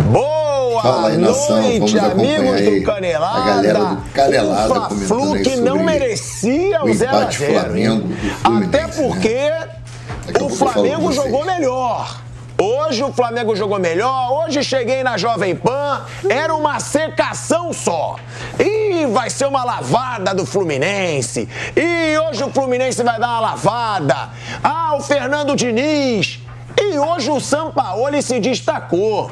Boa noite, amigos do Canelada. A galera do Canelada Fla-Flu que não merecia o 0 a 0. Até porque o Flamengo jogou melhor. Hoje o Flamengo jogou melhor, hoje cheguei na Jovem Pan, era uma secação só. E vai ser uma lavada do Fluminense. E hoje o Fluminense vai dar uma lavada. O Fernando Diniz. E hoje o Sampaoli se destacou.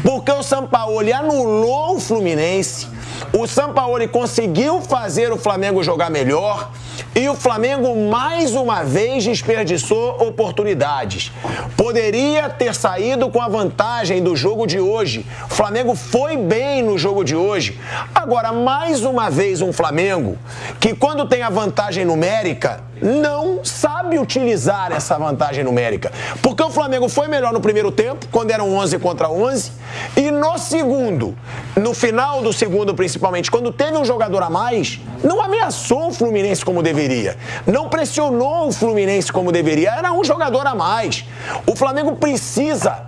Porque o Sampaoli anulou o Fluminense. O Sampaoli conseguiu fazer o Flamengo jogar melhor. E o Flamengo, mais uma vez, desperdiçou oportunidades. Poderia ter saído com a vantagem do jogo de hoje. O Flamengo foi bem no jogo de hoje. Agora, mais uma vez, um Flamengo que, quando tem a vantagem numérica, não sabe utilizar essa vantagem numérica. Porque o Flamengo foi melhor no primeiro tempo, quando eram 11 contra 11. E no segundo, no final do segundo principalmente, quando teve um jogador a mais, não ameaçou o Fluminense como deveria. Não pressionou o Fluminense como deveria. Era um jogador a mais. O Flamengo precisa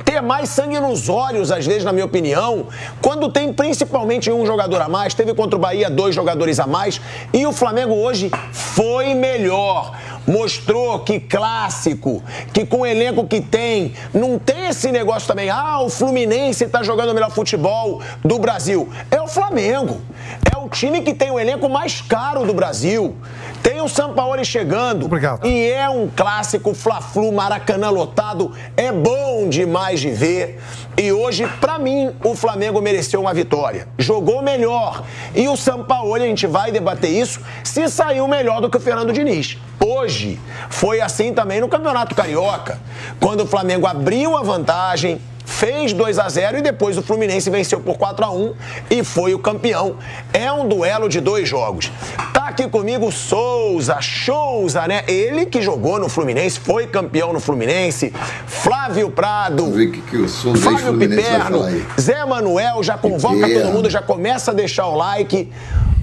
ter mais sangue nos olhos, às vezes, na minha opinião, quando tem principalmente um jogador a mais. Teve contra o Bahia 2 jogadores a mais. E o Flamengo hoje foi melhor. Mostrou que clássico, que com o elenco que tem, não tem esse negócio também, o Fluminense está jogando o melhor futebol do Brasil. É o Flamengo. É o time que tem o elenco mais caro do Brasil. Tem o Sampaoli chegando. Obrigado. E é um clássico, Fla-Flu, Maracanã lotado. É bom demais de ver. E hoje, pra mim, o Flamengo mereceu uma vitória. Jogou melhor. E o Sampaoli, a gente vai debater isso, se saiu melhor do que o Fernando Diniz. Hoje foi assim também no Campeonato Carioca, quando o Flamengo abriu a vantagem, fez 2 a 0 e depois o Fluminense venceu por 4 a 1 e foi o campeão. É um duelo de 2 jogos. Tá aqui comigo o Souza, né? Ele que jogou no Fluminense, foi campeão no Fluminense. Flávio Prado, vamos ver que o Souza Fábio Piperno, Zé Manuel, já convoca todo mundo, já começa a deixar o like.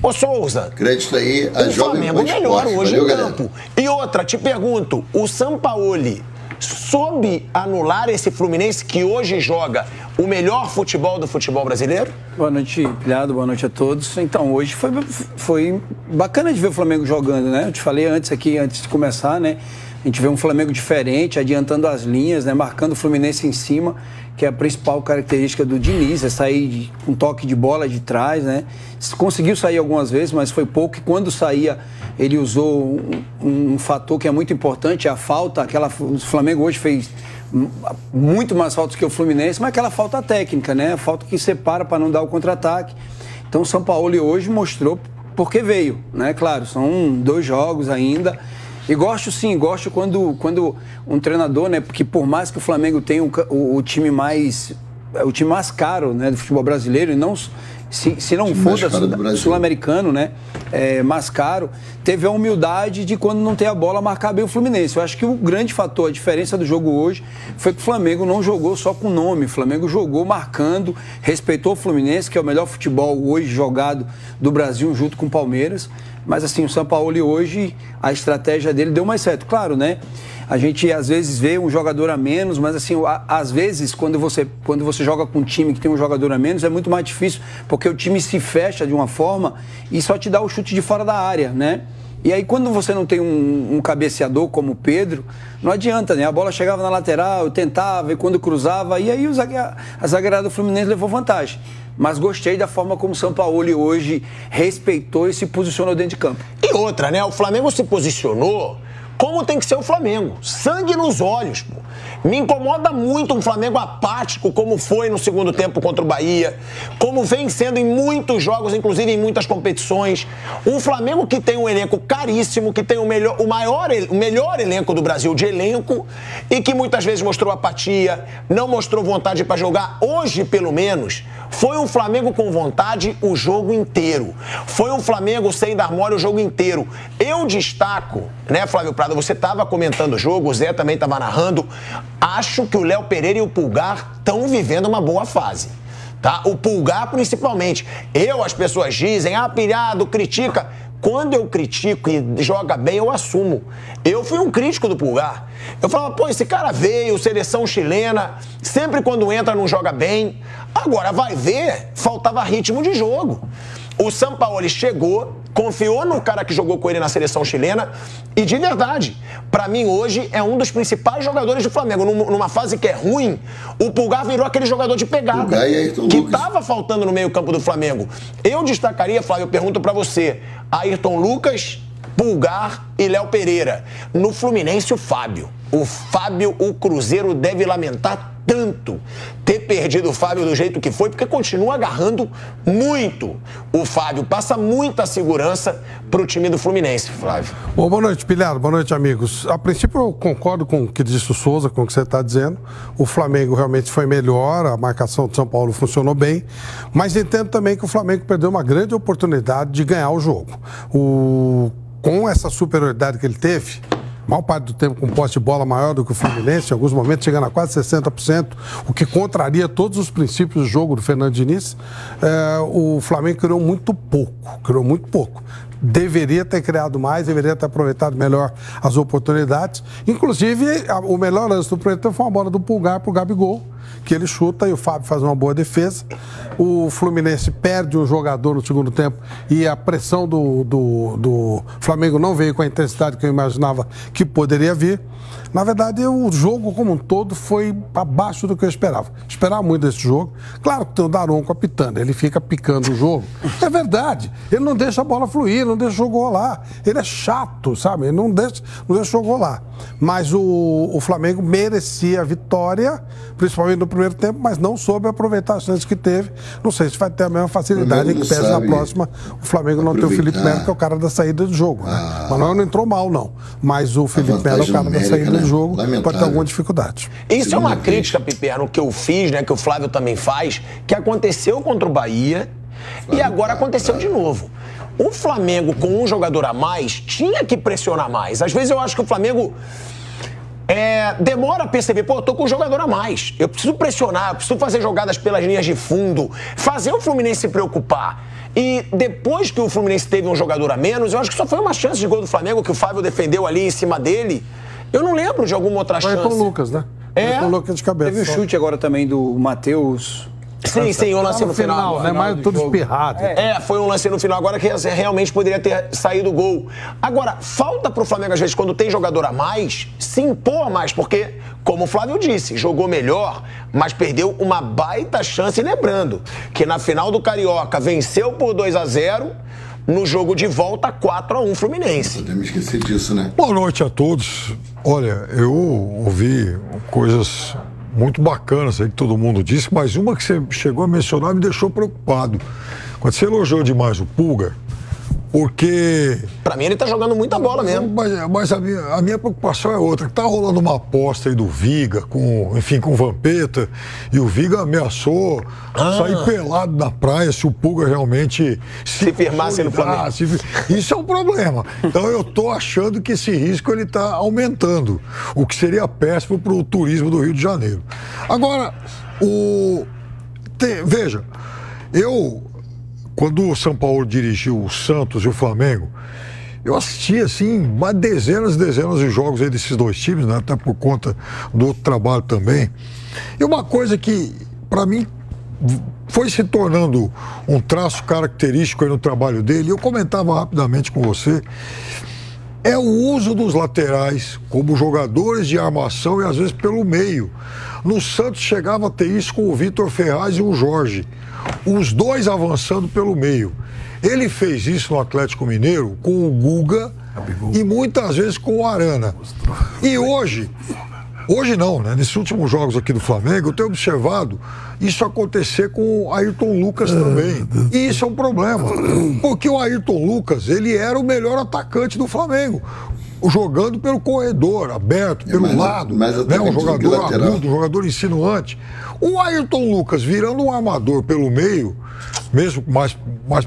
Ô Souza, crédito aí a o Flamengo melhor hoje em campo. E outra, te pergunto, o Sampaoli soube anular esse Fluminense que hoje joga o melhor futebol do futebol brasileiro? Boa noite, Pilhado, boa noite a todos. Então, hoje foi bacana de ver o Flamengo jogando, né? Eu te falei antes de começar, né? A gente vê um Flamengo diferente, adiantando as linhas, né? Marcando o Fluminense em cima, que é a principal característica do Diniz, é sair com um toque de bola de trás, né? Conseguiu sair algumas vezes, mas foi pouco, e quando saía, ele usou um fator que é muito importante, a falta, o Flamengo hoje fez muito mais faltas que o Fluminense, mas aquela falta técnica, né? A falta que separa para não dar o contra-ataque. Então o Sampaoli hoje mostrou porque veio, né? Claro, são 2 jogos ainda. E gosto quando um treinador, né? Porque por mais que o Flamengo tenha o time mais caro, né, do futebol brasileiro, e não se não for sul-americano, né, mais caro, teve a humildade de, quando não tem a bola, marcar bem o Fluminense. Eu acho que o grande fator, a diferença do jogo hoje, foi que o Flamengo não jogou só com nome. O Flamengo jogou marcando, respeitou o Fluminense, que é o melhor futebol hoje jogado do Brasil, junto com o Palmeiras. Mas assim, o Sampaoli hoje, a estratégia dele deu mais certo. Claro, né? A gente às vezes vê um jogador a menos, mas assim, às vezes, quando você joga com um time que tem um jogador a menos, é muito mais difícil, porque o time se fecha de uma forma e só te dá o chute de fora da área, né? E aí, quando você não tem um cabeceador como o Pedro, não adianta, né? A bola chegava na lateral, eu tentava, e quando cruzava, e aí a zagueirada do Fluminense levou vantagem. Mas gostei da forma como o Sampaoli hoje respeitou e se posicionou dentro de campo. E outra, né? O Flamengo se posicionou como tem que ser o Flamengo. Sangue nos olhos, pô. Me incomoda muito um Flamengo apático, como foi no segundo tempo contra o Bahia, como vem sendo em muitos jogos, inclusive em muitas competições. Um Flamengo que tem um elenco caríssimo, que tem o melhor elenco do Brasil de elenco, e que muitas vezes mostrou apatia, não mostrou vontade para jogar. Hoje, pelo menos, foi um Flamengo com vontade o jogo inteiro. Foi um Flamengo sem dar mole o jogo inteiro. Eu destaco, né, Flávio Prado, você estava comentando o jogo, o Zé também estava narrando. Acho que o Léo Pereira e o Pulgar estão vivendo uma boa fase, tá? O Pulgar, principalmente. As pessoas dizem, Pilhado, critica. quando eu critico e joga bem, eu assumo. Eu fui um crítico do Pulgar. Eu falava, pô, esse cara veio, seleção chilena, sempre quando entra não joga bem. Agora vai ver, faltava ritmo de jogo. O Sampaoli chegou, confiou no cara que jogou com ele na seleção chilena e, de verdade, pra mim hoje é um dos principais jogadores do Flamengo. Numa fase que é ruim, o Pulgar virou aquele jogador de pegada que estava faltando no meio-campo do Flamengo. Eu destacaria, Flávio, eu pergunto pra você, Ayrton Lucas, Pulgar e Léo Pereira. No Fluminense, o Fábio. O Cruzeiro deve lamentar tanto ter perdido o Fábio do jeito que foi, porque continua agarrando muito. O Fábio passa muita segurança pro time do Fluminense, Flávio. Bom, boa noite, Pilhado. Boa noite, amigos. A princípio, eu concordo com o que disse o Souza, com o que você está dizendo. O Flamengo realmente foi melhor, a marcação de São Paulo funcionou bem, mas entendo também que o Flamengo perdeu uma grande oportunidade de ganhar o jogo. Com essa superioridade que ele teve, a maior parte do tempo com posse de bola maior do que o Fluminense, em alguns momentos chegando a quase 60%, o que contraria todos os princípios do jogo do Fernando Diniz, o Flamengo criou muito pouco. Deveria ter criado mais, deveria ter aproveitado melhor as oportunidades. Inclusive, o melhor lance do primeiro tempo foi uma bola do Pulgar para o Gabigol, que ele chuta e o Fábio faz uma boa defesa. O Fluminense perde um jogador no segundo tempo e a pressão do Flamengo não veio com a intensidade que eu imaginava que poderia vir. Na verdade, o jogo como um todo foi abaixo do que eu esperava. Esperava muito desse jogo. Claro que tem o Daronco apitando, ele fica picando o jogo. É verdade, ele não deixa a bola fluir, não deixa o jogo rolar. Ele é chato, sabe? Ele não deixa o jogo rolar. Mas o Flamengo merecia a vitória, principalmente no primeiro tempo, mas não soube aproveitar as chances que teve. Não sei se vai ter a mesma facilidade que pese na próxima. O Flamengo não tem o Felipe Melo, que é o cara da saída do jogo. Né? O Manuel não entrou mal, não. Mas o Felipe Melo é o cara da saída do jogo, pode ter alguma dificuldade. Isso é uma crítica, Piperno, que eu fiz, né, que o Flávio também faz, que aconteceu contra o Bahia e agora aconteceu de novo. O Flamengo, com um jogador a mais, tinha que pressionar mais. Às vezes eu acho que o Flamengo demora a perceber, pô, eu tô com um jogador a mais. Eu preciso pressionar, eu preciso fazer jogadas pelas linhas de fundo, fazer o Fluminense se preocupar. E depois que o Fluminense teve um jogador a menos, eu acho que só foi uma chance de gol do Flamengo que o Fábio defendeu ali em cima dele. Eu não lembro de alguma outra chance. Foi com o Lucas, né? Com o Lucas de cabeça. Teve o chute agora também do Matheus. Sim, o lance no final. Né? Mas tudo espirrado. Foi um lance no final agora que realmente poderia ter saído o gol. Agora, falta pro Flamengo, às vezes, quando tem jogador a mais, se impor mais, porque, como o Flávio disse, jogou melhor, mas perdeu uma baita chance. E lembrando que na final do Carioca venceu por 2-0, no jogo de volta 4-1 Fluminense. Podemos esquecer disso, né? Boa noite a todos. Olha, eu ouvi coisas muito bacanas aí que todo mundo disse, mas uma que você chegou a mencionar me deixou preocupado. Quando você elogiou demais o Pulgar, porque... Pra mim ele tá jogando muita bola mesmo. Mas a minha preocupação é outra, que tá rolando uma aposta aí do Viga, com o Vampeta, e o Viga ameaçou sair pelado na praia se o Pulgar realmente se firmasse no Flamengo. Isso é um problema. Então eu tô achando que esse risco ele tá aumentando, o que seria péssimo pro turismo do Rio de Janeiro. Agora, veja, quando o São Paulo dirigiu o Santos e o Flamengo, eu assisti, assim, dezenas de jogos aí desses dois times, né? Até por conta do outro trabalho também. E uma coisa que, para mim, foi se tornando um traço característico aí no trabalho dele, eu comentava rapidamente com você, é o uso dos laterais como jogadores de armação e às vezes pelo meio. No Santos chegava a ter isso com o Vitor Ferraz e o Jorge. Os dois avançando pelo meio. Ele fez isso no Atlético Mineiro com o Guga e muitas vezes com o Arana. E hoje não, né? Nesses últimos jogos aqui do Flamengo, eu tenho observado isso acontecer com o Ayrton Lucas também. E isso é um problema, porque o Ayrton Lucas, ele era o melhor atacante do Flamengo, jogando pelo corredor, aberto, pelo lado, né? Um jogador agudo, um jogador insinuante. O Ayrton Lucas virando um armador pelo meio, mesmo mais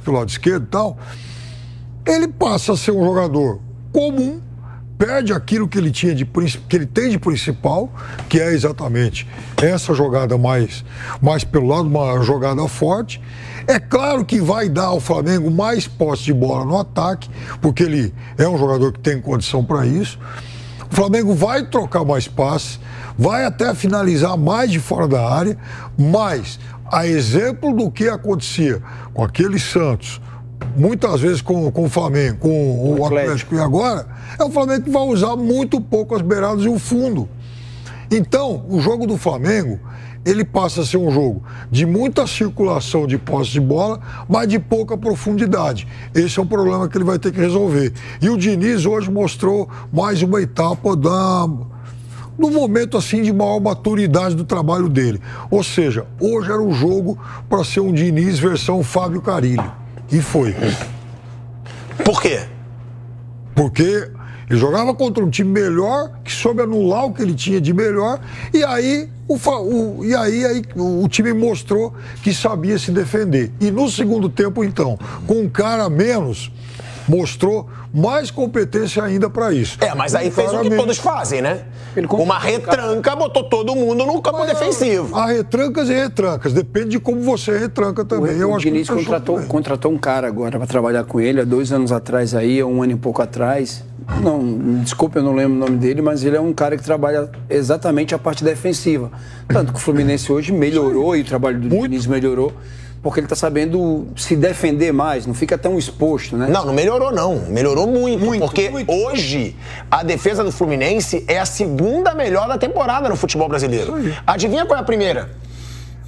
pelo lado esquerdo e tal, ele passa a ser um jogador comum, perde aquilo que ele tinha que ele tem de principal, que é exatamente essa jogada mais pelo lado, uma jogada forte. É claro que vai dar ao Flamengo mais posse de bola no ataque, porque ele é um jogador que tem condição para isso. O Flamengo vai trocar mais passes, vai até finalizar mais de fora da área, mas a exemplo do que acontecia com aquele Santos, muitas vezes com o Flamengo, com o Atlético e agora, é o Flamengo que vai usar muito pouco as beiradas e o fundo. Então, o jogo do Flamengo, ele passa a ser um jogo de muita circulação de posse de bola, mas de pouca profundidade. Esse é um problema que ele vai ter que resolver. E o Diniz hoje mostrou mais uma etapa no momento assim de maior maturidade do trabalho dele. Ou seja, hoje era um jogo para ser um Diniz versão Fábio Carille. E foi. Por quê? Porque ele jogava contra um time melhor, que soube anular o que ele tinha de melhor, e aí o time mostrou que sabia se defender. E no segundo tempo, então, com um cara a menos, mostrou mais competência ainda para isso. Mas aí fez o que todos fazem, né? Uma retranca, botou todo mundo no campo defensivo. Há retrancas e retrancas, depende de como você retranca também. O Diniz contratou um cara agora para trabalhar com ele, há 2 anos atrás aí, há 1 ano e pouco atrás. Não, desculpa, eu não lembro o nome dele, mas ele é um cara que trabalha exatamente a parte defensiva. Tanto que o Fluminense hoje melhorou e o trabalho do Diniz melhorou, porque ele está sabendo se defender mais, não fica tão exposto, né? Não melhorou não, melhorou muito, porque hoje a defesa do Fluminense é a 2ª melhor da temporada no futebol brasileiro. Adivinha qual é a primeira?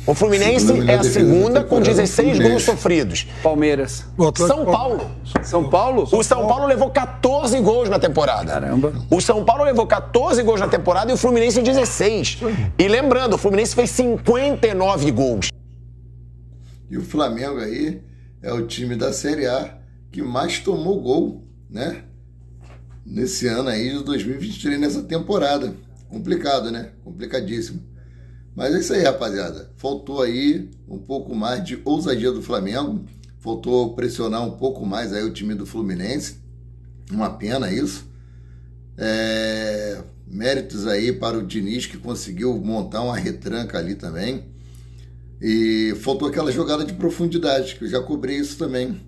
O Fluminense é a 2ª com 16 gols sofridos. Palmeiras. São Paulo. São Paulo? O São Paulo levou 14 gols na temporada. Caramba. O São Paulo levou 14 gols na temporada e o Fluminense 16. E lembrando, o Fluminense fez 59 gols. E o Flamengo aí é o time da Série A que mais tomou gol, né? Nesse ano aí de 2023, nessa temporada. Complicado, né? Complicadíssimo. Mas é isso aí, rapaziada. Faltou aí um pouco mais de ousadia do Flamengo. Faltou pressionar um pouco mais aí o time do Fluminense. Uma pena isso. Méritos aí para o Diniz, que conseguiu montar uma retranca ali também. E faltou aquela jogada de profundidade, que eu já cobrei isso também.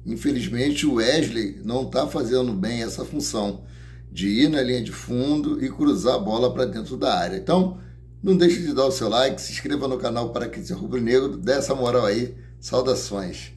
Infelizmente o Wesley não está fazendo bem essa função de ir na linha de fundo e cruzar a bola para dentro da área. Então, não deixe de dar o seu like, se inscreva no canal Paraquedismo Rubro Negro, dê essa moral aí. Saudações.